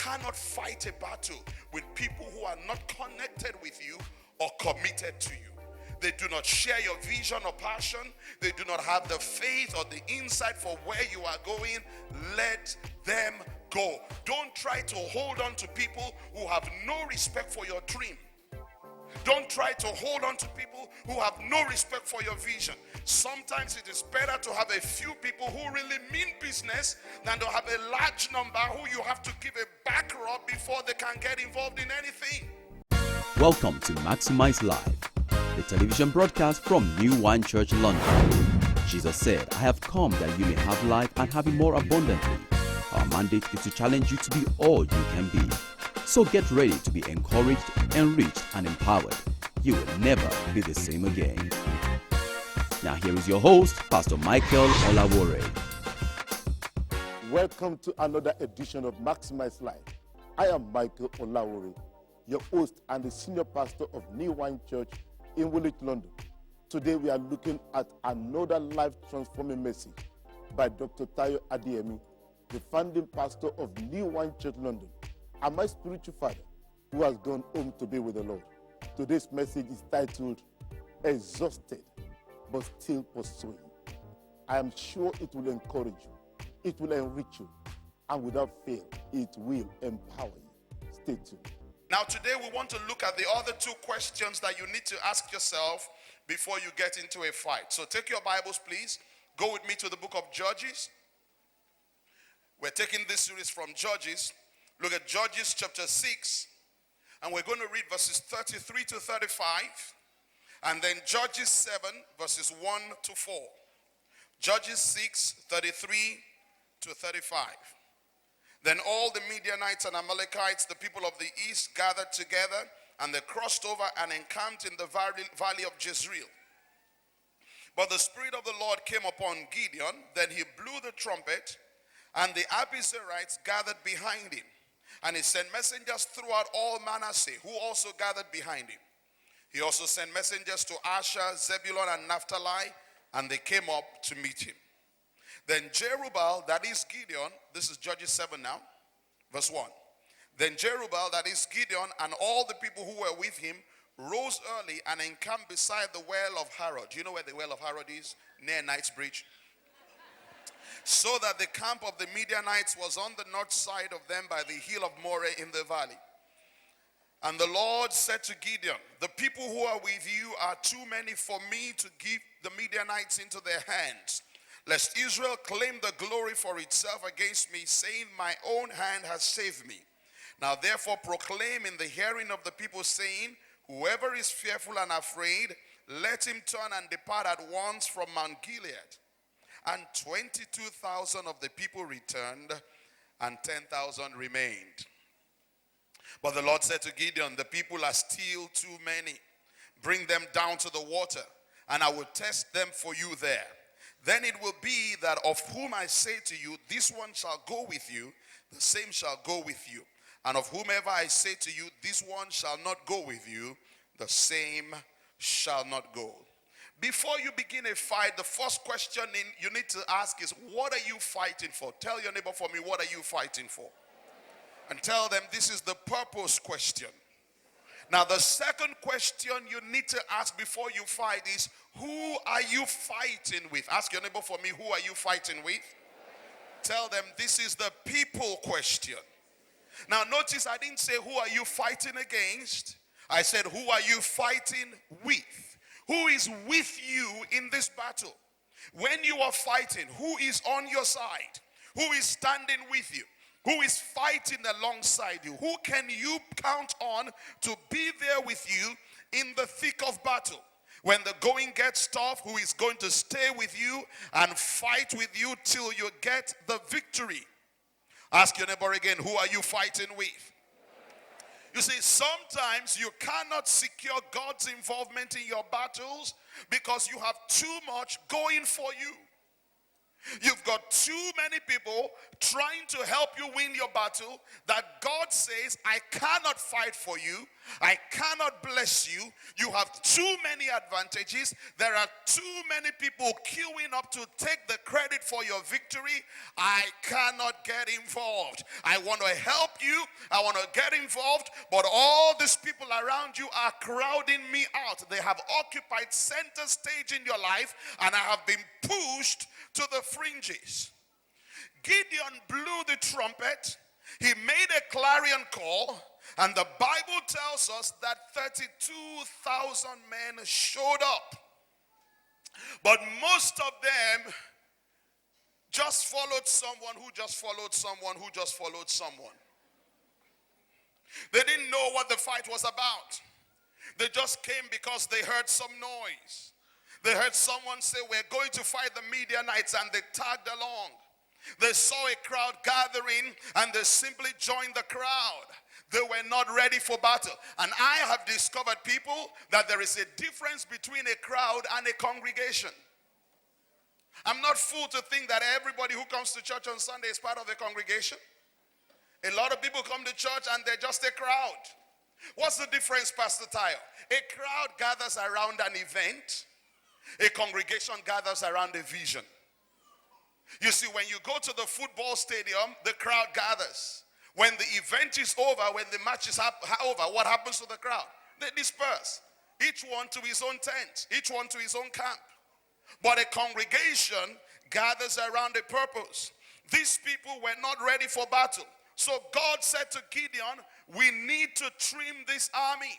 cannot fight a battle with people who are not connected with you or committed to you. They do not share your vision or passion. They do not have the faith or the insight for where you are going. Let them go. Don't try to hold on to people who have no respect for your dream. Don't try to hold on to people who have no respect for your vision. Sometimes it is better to have a few people who really mean business than to have a large number who you have to give a back rub before they can get involved in anything. Welcome to Maximize Life, the television broadcast from New Wine Church, London. Jesus said, I have come that you may have life and have it more abundantly. Our mandate is to challenge you to be all you can be. So get ready to be encouraged, enriched, and empowered. You will never be the same again. Now here is your host, Pastor Michael Olawore. Welcome to another edition of Maximize Life. I am Michael Olawore, your host and the senior pastor of New Wine Church in Woolwich, London. Today we are looking at another life-transforming message by Dr. Tayo Adeyemi, the founding pastor of New Wine Church, London, and my spiritual father, who has gone home to be with the Lord. Today's message is titled, Exhausted, but Still Pursuing. I am sure it will encourage you, it will enrich you, and without fail, it will empower you. Stay tuned. Now today we want to look at the other two questions that you need to ask yourself before you get into a fight. So take your Bibles, please. Go with me to the book of Judges. We're taking this series from Judges. Look at Judges chapter 6, and we're going to read verses 33 to 35, and then Judges 7, verses 1 to 4. Judges 6, 33 to 35. Then all the Midianites and Amalekites, the people of the east, gathered together, and they crossed over and encamped in the valley of Jezreel. But the Spirit of the Lord came upon Gideon. Then he blew the trumpet, and the Abiezrites gathered behind him. And he sent messengers throughout all Manasseh, who also gathered behind him. He also sent messengers to Asher, Zebulun, and Naphtali, and they came up to meet him. Then Jerubbaal, that is Gideon, this is Judges 7 now, verse 1. Then Jerubbaal, that is Gideon, and all the people who were with him, rose early and encamped beside the well of Harod. Do you know where the well of Harod is? Near Knightsbridge. So that the camp of the Midianites was on the north side of them by the hill of Moreh in the valley. And the Lord said to Gideon, the people who are with you are too many for me to give the Midianites into their hands, lest Israel claim the glory for itself against me, saying, my own hand has saved me. Now therefore proclaim in the hearing of the people, saying, whoever is fearful and afraid, let him turn and depart at once from Mount Gilead. And 22,000 of the people returned, and 10,000 remained. But the Lord said to Gideon, the people are still too many. Bring them down to the water, and I will test them for you there. Then it will be that of whom I say to you, this one shall go with you, the same shall go with you. And of whomever I say to you, this one shall not go with you, the same shall not go. Before you begin a fight, the first question you need to ask is, what are you fighting for? Tell your neighbor for me, what are you fighting for? And tell them this is the purpose question. Now the second question you need to ask before you fight is, who are you fighting with? Ask your neighbor for me, who are you fighting with? Tell them this is the people question. Now notice I didn't say who are you fighting against. I said who are you fighting with? Who is with you in this battle? When you are fighting, who is on your side? Who is standing with you? Who is fighting alongside you? Who can you count on to be there with you in the thick of battle? When the going gets tough, who is going to stay with you and fight with you till you get the victory? Ask your neighbor again, who are you fighting with? You see, sometimes you cannot secure God's involvement in your battles because you have too much going for you. You've got too many people trying to help you win your battle that God says, I cannot fight for you. I cannot bless you. You have too many advantages. There are too many people queuing up to take the credit for your victory. I cannot get involved. I want to help you. I want to get involved. But all these people around you are crowding me out. They have occupied center stage in your life, and I have been pushed to the fringes. Gideon blew the trumpet. He made a clarion call, and the Bible tells us that 32,000 men showed up. But most of them just followed someone who just followed someone who just followed someone. They didn't know what the fight was about. They just came because they heard some noise. They heard someone say, we're going to fight the Midianites, and they tagged along. They saw a crowd gathering, and they simply joined the crowd. They were not ready for battle. And I have discovered, people, that there is a difference between a crowd and a congregation. I'm not fooled to think that everybody who comes to church on Sunday is part of a congregation. A lot of people come to church and they're just a crowd. What's the difference, Pastor Tayo? A crowd gathers around an event. A congregation gathers around a vision. You see, when you go to the football stadium, the crowd gathers. When the event is over, when the match is over, what happens to the crowd? They disperse. Each one to his own tent. Each one to his own camp. But a congregation gathers around a purpose. These people were not ready for battle. So God said to Gideon, we need to trim this army.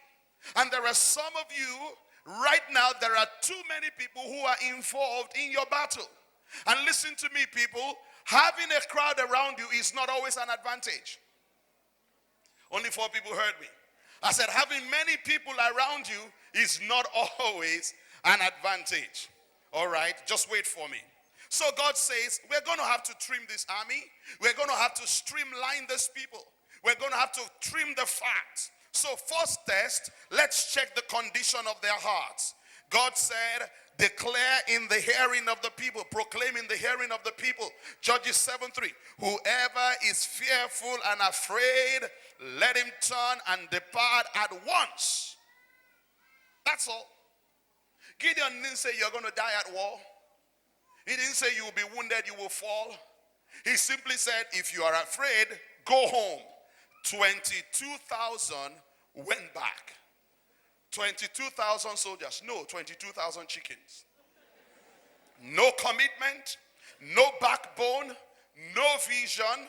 And there are some of you, right now, there are too many people who are involved in your battle. And listen to me, people, having a crowd around you is not always an advantage. Only 4 people heard me. I said, having many people around you is not always an advantage. All right, just wait for me. So God says, we're going to have to trim this army. We're going to have to streamline these people. We're going to have to trim the fat. So first test, let's check the condition of their hearts. God said, declare in the hearing of the people, proclaim in the hearing of the people. Judges 7:3. Whoever is fearful and afraid, let him turn and depart at once. That's all. Gideon didn't say you're going to die at war. He didn't say you will be wounded, you will fall. He simply said, if you are afraid, go home. 22,000 went back. 22,000 soldiers. No, 22,000 chickens. No commitment, no backbone, no vision,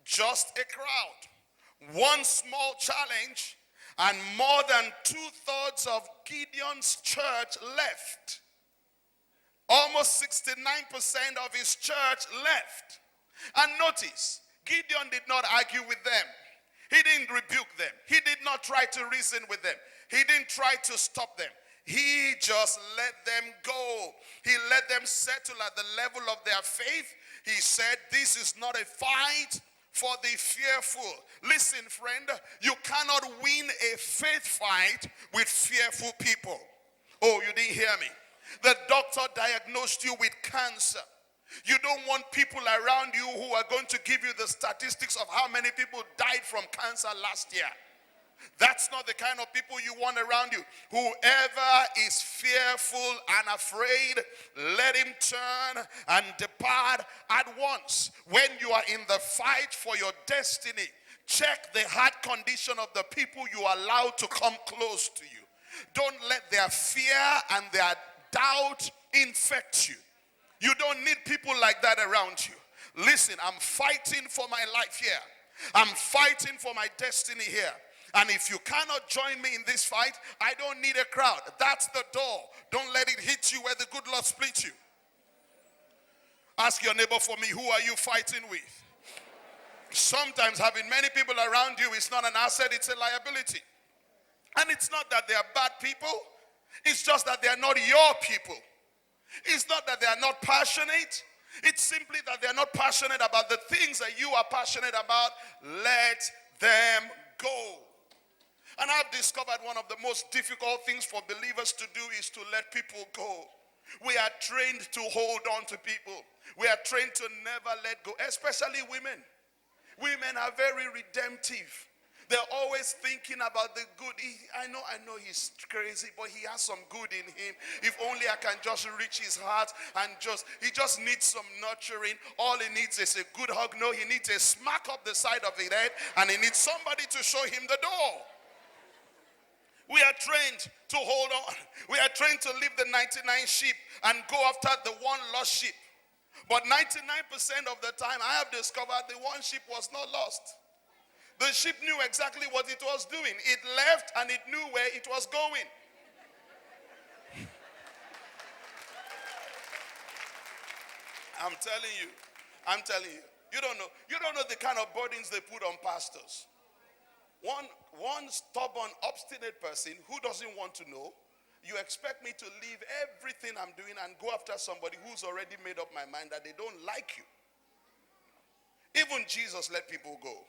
just a crowd. One small challenge, and more than 2/3 of Gideon's church left. Almost 69% of his church left. And notice, Gideon did not argue with them. He didn't rebuke them. He did not try to reason with them. He didn't try to stop them. He just let them go. He let them settle at the level of their faith. He said, this is not a fight for the fearful. Listen, friend, you cannot win a faith fight with fearful people. Oh, you didn't hear me. The doctor diagnosed you with cancer. You don't want people around you who are going to give you the statistics of how many people died from cancer last year. That's not the kind of people you want around you. Whoever is fearful and afraid, let him turn and depart at once. When you are in the fight for your destiny, check the heart condition of the people you allow to come close to you. Don't let their fear and their doubt infect you. You don't need people like that around you. Listen, I'm fighting for my life here. I'm fighting for my destiny here. And if you cannot join me in this fight, I don't need a crowd. That's the door. Don't let it hit you where the good Lord split you. Ask your neighbor for me, who are you fighting with? Sometimes having many people around you is not an asset, it's a liability. And it's not that they are bad people. It's just that they are not your people. It's not that they are not passionate. It's simply that they are not passionate about the things that you are passionate about. Let them go. And I've discovered one of the most difficult things for believers to do is to let people go. We are trained to hold on to people. We are trained to never let go, especially women. Women are very redemptive. They're always thinking about the good. I know he's crazy, but he has some good in him. If only I can just reach his heart and he just needs some nurturing. All he needs is a good hug. No, he needs a smack up the side of the head, and he needs somebody to show him the door. We are trained to hold on. We are trained to leave the 99 sheep and go after the one lost sheep. But 99% of the time, I have discovered the one sheep was not lost. The sheep knew exactly what it was doing. It left and it knew where it was going. I'm telling you. You don't know the kind of burdens they put on pastors. One stubborn, obstinate person who doesn't want to know, you expect me to leave everything I'm doing and go after somebody who's already made up my mind that they don't like you. Even Jesus let people go.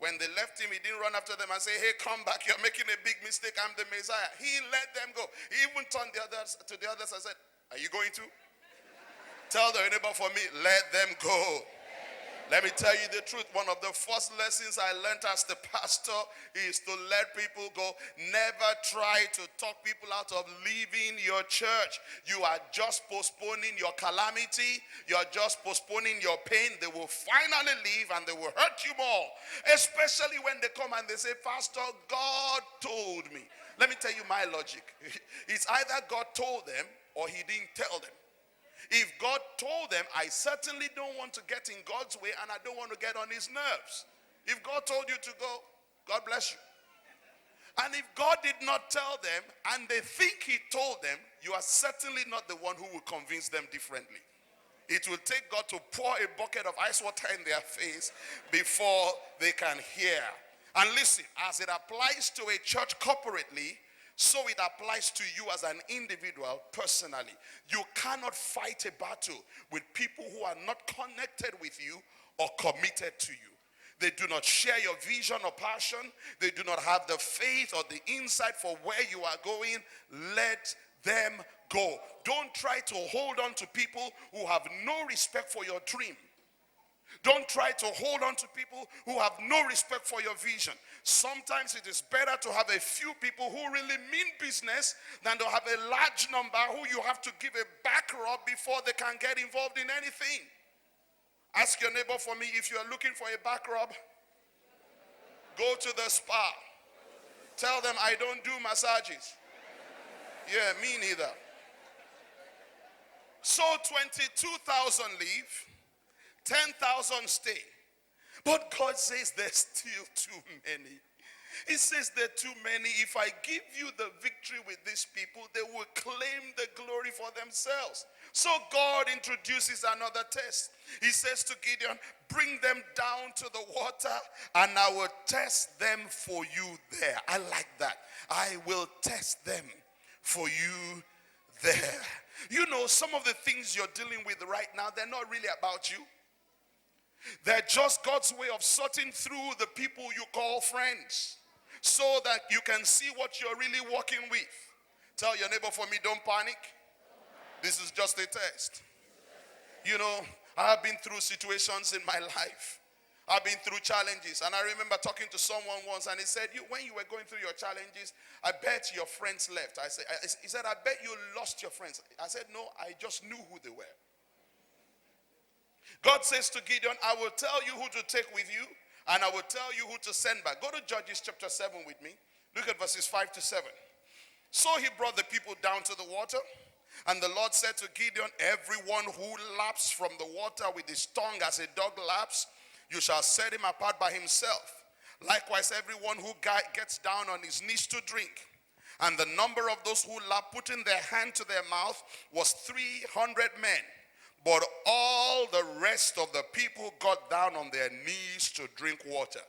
When they left him, he didn't run after them and say, hey, come back, you're making a big mistake, I'm the Messiah. He let them go. He even turned to the others and said, are you going to? Tell the neighbor for me, let them go. Let me tell you the truth. One of the first lessons I learned as the pastor is to let people go. Never try to talk people out of leaving your church. You are just postponing your calamity. You are just postponing your pain. They will finally leave and they will hurt you more. Especially when they come and they say, Pastor, God told me. Let me tell you my logic. It's either God told them or he didn't tell them. If God told them, I certainly don't want to get in God's way and I don't want to get on his nerves. If God told you to go, God bless you. And if God did not tell them and they think he told them, you are certainly not the one who will convince them differently. It will take God to pour a bucket of ice water in their face before they can hear. And listen, as it applies to a church corporately, so it applies to you as an individual personally. You cannot fight a battle with people who are not connected with you or committed to you. They do not share your vision or passion. They do not have the faith or the insight for where you are going. Let them go. Don't try to hold on to people who have no respect for your dream. Don't try to hold on to people who have no respect for your vision. Sometimes it is better to have a few people who really mean business than to have a large number who you have to give a back rub before they can get involved in anything. Ask your neighbor for me, if you are looking for a back rub, go to the spa. Tell them I don't do massages. Yeah, me neither. So 22,000 leave. 10,000 stay. But God says there's still too many. He says there are too many. If I give you the victory with these people, they will claim the glory for themselves. So God introduces another test. He says to Gideon, bring them down to the water and I will test them for you there. I like that. I will test them for you there. You know, some of the things you're dealing with right now, they're not really about you. They're just God's way of sorting through the people you call friends so that you can see what you're really working with. Tell your neighbor for me, don't panic. This is just a test. You know, I have been through situations in my life. I've been through challenges. And I remember talking to someone once and he said, when you were going through your challenges, I bet your friends left. He said, I bet you lost your friends. I said, no, I just knew who they were. God says to Gideon, I will tell you who to take with you, and I will tell you who to send back. Go to Judges chapter 7 with me. Look at verses 5 to 7. So he brought the people down to the water, and the Lord said to Gideon, everyone who laps from the water with his tongue as a dog laps, you shall set him apart by himself. Likewise, everyone who gets down on his knees to drink. And the number of those who lapped, putting their hand to their mouth, was 300 men. But all the rest of the people got down on their knees to drink water.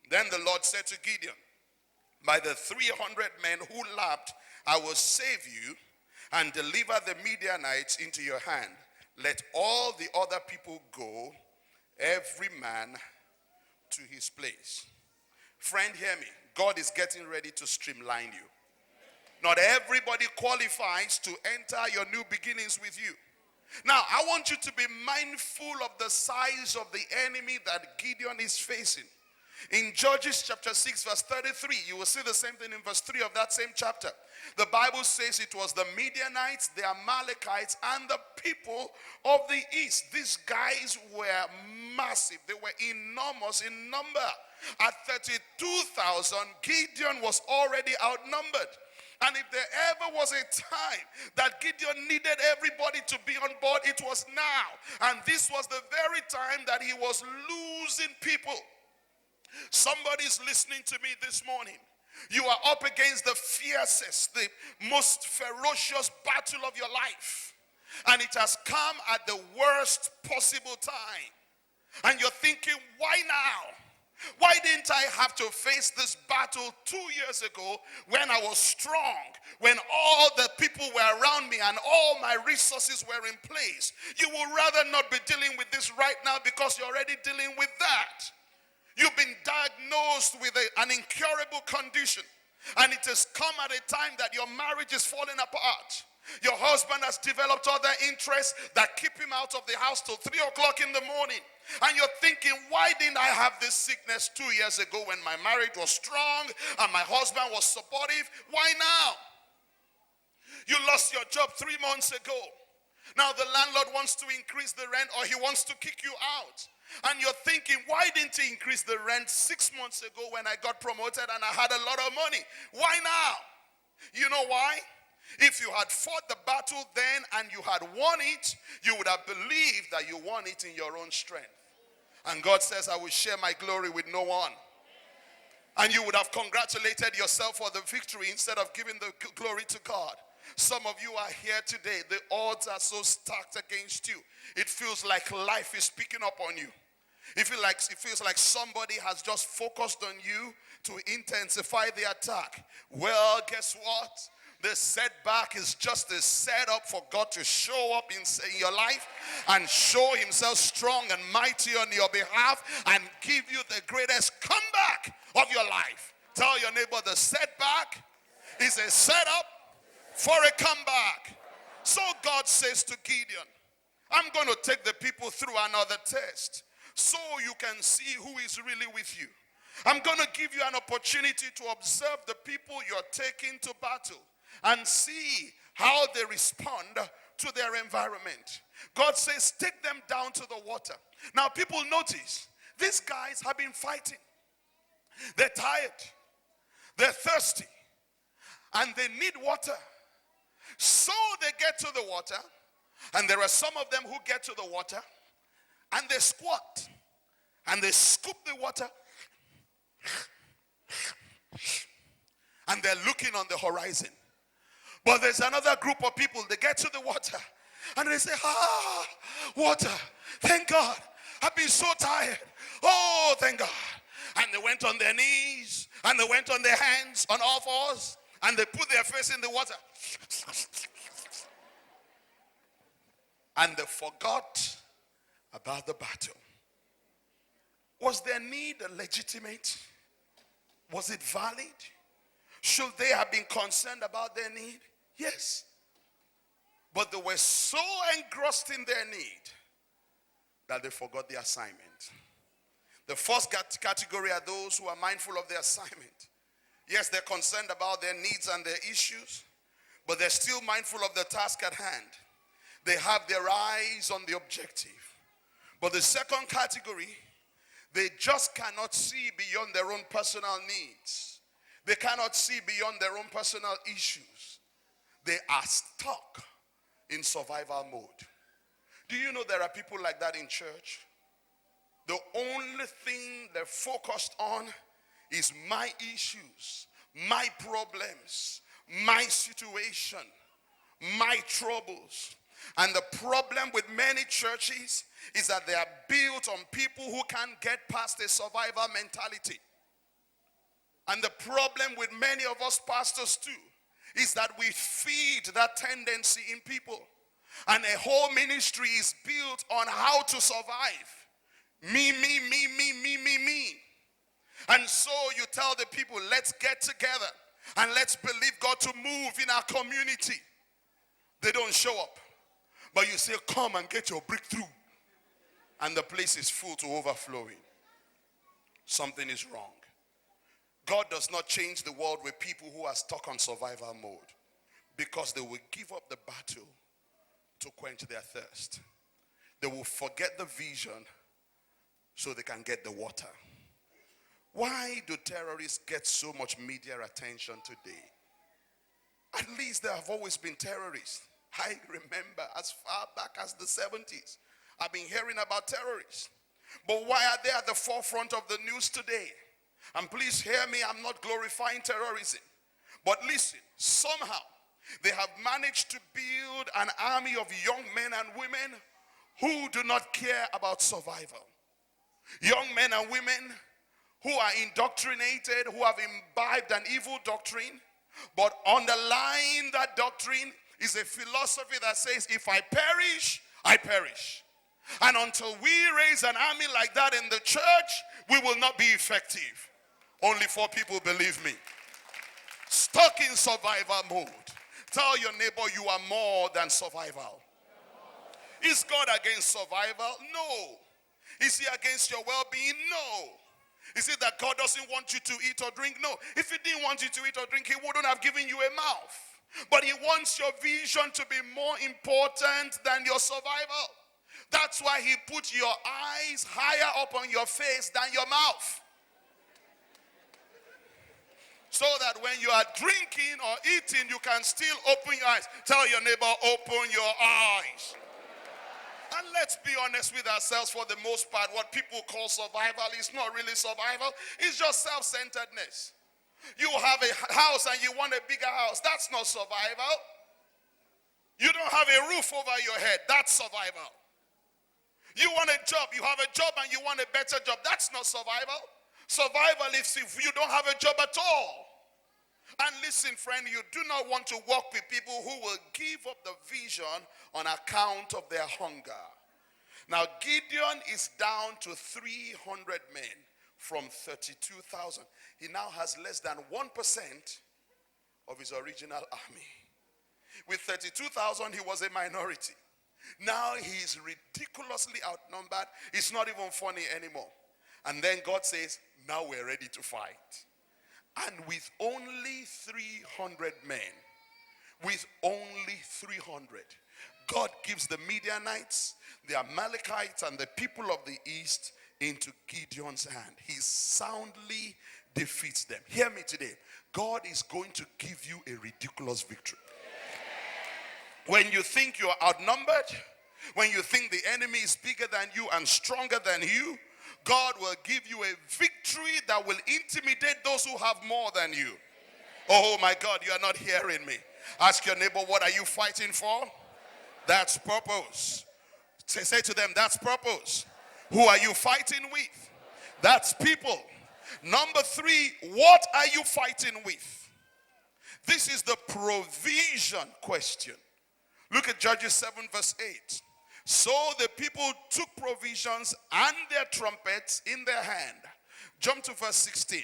Then the Lord said to Gideon, by the 300 men who lapped, I will save you and deliver the Midianites into your hand. Let all the other people go, every man to his place. Friend, hear me. God is getting ready to streamline you. Not everybody qualifies to enter your new beginnings with you. Now, I want you to be mindful of the size of the enemy that Gideon is facing. In Judges chapter 6 verse 33, you will see the same thing in verse 3 of that same chapter. The Bible says it was the Midianites, the Amalekites, and the people of the east. These guys were massive. They were enormous in number. At 32,000, Gideon was already outnumbered. And if there ever was a time that Gideon needed everybody to be on board, it was now. And this was the very time that he was losing people. Somebody's listening to me this morning. You are up against the fiercest, the most ferocious battle of your life. And it has come at the worst possible time. And you're thinking, why now? Why didn't I have to face this battle 2 years ago when I was strong, when all the people were around me and all my resources were in place? You would rather not be dealing with this right now because you're already dealing with that. You've been diagnosed with an incurable condition, and it has come at a time that your marriage is falling apart. Your husband has developed other interests that keep him out of the house till 3 o'clock in the morning. And you're thinking, why didn't I have this sickness 2 years ago when my marriage was strong and my husband was supportive? Why now? You lost your job 3 months ago. Now the landlord wants to increase the rent, or he wants to kick you out. And you're thinking, why didn't he increase the rent 6 months ago when I got promoted and I had a lot of money? Why now? You know why? If you had fought the battle then and you had won it, you would have believed that you won it in your own strength. And God says, I will share my glory with no one. And you would have congratulated yourself for the victory instead of giving the glory to God. Some of you are here today. The odds are so stacked against you. It feels like life is picking up on you. It feels like somebody has just focused on you to intensify the attack. Well, guess what? The setback is just a setup for God to show up in your life and show himself strong and mighty on your behalf and give you the greatest comeback of your life. Tell your neighbor, the setback is a setup for a comeback. So God says to Gideon, I'm going to take the people through another test so you can see who is really with you. I'm going to give you an opportunity to observe the people you're taking to battle and see how they respond to their environment. God says, take them down to the water. Now people notice, these guys have been fighting. They're tired. They're thirsty. And they need water. So they get to the water. And there are some of them who get to the water. And they squat. And they scoop the water. And they're looking on the horizon. But there's another group of people, they get to the water and they say, water, thank God, I've been so tired. Oh, thank God. And they went on their knees and they went on their hands on all fours and they put their face in the water. And they forgot about the battle. Was their need legitimate? Was it valid? Should they have been concerned about their need? Yes. But they were so engrossed in their need that they forgot the assignment. The first category are those who are mindful of their assignment. Yes, they're concerned about their needs and their issues, but they're still mindful of the task at hand. They have their eyes on the objective. But the second category, they just cannot see beyond their own personal needs. They cannot see beyond their own personal issues. They are stuck in survival mode. Do you know there are people like that in church? The only thing they're focused on is my issues, my problems, my situation, my troubles. And the problem with many churches is that they are built on people who can't get past a survival mentality. And the problem with many of us pastors too is that we feed that tendency in people. And a whole ministry is built on how to survive. Me. And so you tell the people, let's get together. And let's believe God to move in our community. They don't show up. But you say, come and get your breakthrough. And the place is full to overflowing. Something is wrong. God does not change the world with people who are stuck on survival mode, because they will give up the battle to quench their thirst. They will forget the vision so they can get the water. Why do terrorists get so much media attention today? At least there have always been terrorists. I remember as far back as the 70s, I've been hearing about terrorists. But why are they at the forefront of the news today? And please hear me, I'm not glorifying terrorism. But listen, somehow they have managed to build an army of young men and women who do not care about survival. Young men and women who are indoctrinated, who have imbibed an evil doctrine, but underlying that doctrine is a philosophy that says, if I perish, I perish. And until we raise an army like that in the church, we will not be effective. Only 4 people believe me. Stuck in survival mode. Tell your neighbor, you are more than survival. Is God against survival? No. Is he against your well-being? No. Is it that God doesn't want you to eat or drink? No. If he didn't want you to eat or drink, he wouldn't have given you a mouth. But he wants your vision to be more important than your survival. That's why he put your eyes higher up on your face than your mouth. So that when you are drinking or eating, you can still open your eyes. Tell your neighbor, open your eyes. And let's be honest with ourselves, for the most part, what people call survival is not really survival. It's just self-centeredness. You have a house and you want a bigger house. That's not survival. You don't have a roof over your head. That's survival. You want a job. You have a job and you want a better job. That's not survival. Survival is if you don't have a job at all. And listen, friend, you do not want to walk with people who will give up the vision on account of their hunger. Now, Gideon is down to 300 men from 32,000. He now has less than 1% of his original army. With 32,000, he was a minority. Now he's ridiculously outnumbered. It's not even funny anymore. And then God says, now we're ready to fight. And with only 300 men, with only 300, God gives the Midianites, the Amalekites, and the people of the east into Gideon's hand. He soundly defeats them. Hear me today. God is going to give you a ridiculous victory. When you think you're outnumbered, when you think the enemy is bigger than you and stronger than you, God will give you a victory that will intimidate those who have more than you. Oh my God, you are not hearing me. Ask your neighbor, what are you fighting for? That's purpose. Say to them, that's purpose. Who are you fighting with? That's people. Number 3, what are you fighting with? This is the provision question. Look at Judges 7 verse 8. So the people took provisions and their trumpets in their hand. Jump to verse 16.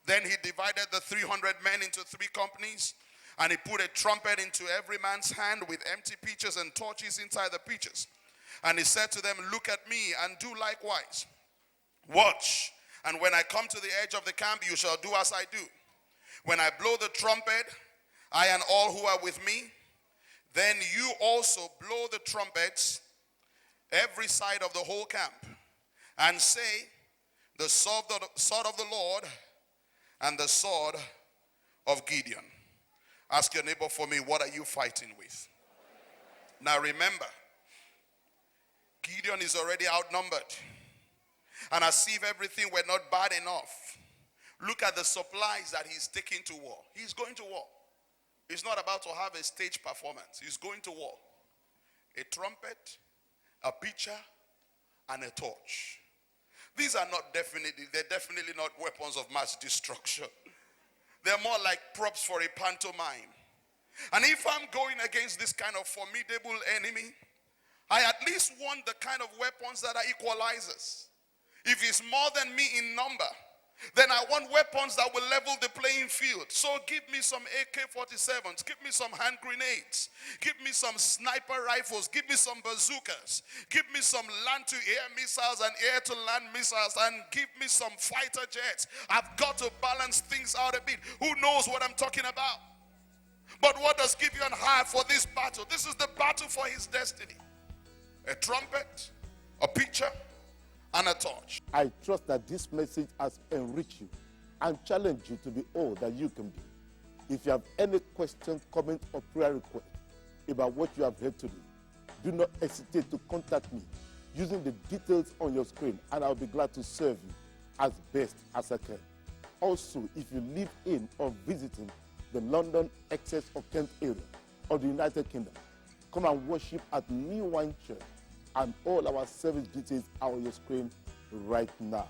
Then he divided the 300 men into 3 companies, and he put a trumpet into every man's hand with empty pitchers and torches inside the pitchers. And he said to them, look at me and do likewise. Watch, and when I come to the edge of the camp, you shall do as I do. When I blow the trumpet, I and all who are with me, then you also blow the trumpets every side of the whole camp, and say, the sword of the Lord and the sword of Gideon. Ask your neighbor for me, what are you fighting with? Now remember, Gideon is already outnumbered. And as if everything were not bad enough, look at the supplies that he's taking to war. He's going to war. He's not about to have a stage performance. He's going to war. A trumpet, a pitcher, and a torch. These are they're definitely not weapons of mass destruction. They're more like props for a pantomime. And if I'm going against this kind of formidable enemy, I at least want the kind of weapons that are equalizers. If he's more than me in number, Then I want weapons that will level the playing field. So give me some AK-47s. Give me some hand grenades. Give me some sniper rifles. Give me some bazookas. Give me some land-to-air missiles and air-to-land missiles. And give me some fighter jets. I've got to balance things out a bit. Who knows what I'm talking about? But what does Gideon have for this battle? This is the battle for his destiny. A trumpet, a pitcher, and a torch. I trust that this message has enriched you and challenged you to be all that you can be. If you have any question, comment, or prayer request about what you have heard today, do not hesitate to contact me using the details on your screen, and I'll be glad to serve you as best as I can. Also, if you live in or visiting the London, Essex, or Kent area of the United Kingdom, come and worship at New Wine Church, and all our service details are on your screen right now.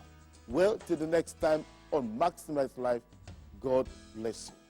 Well, till the next time on Maximize Life, God bless you.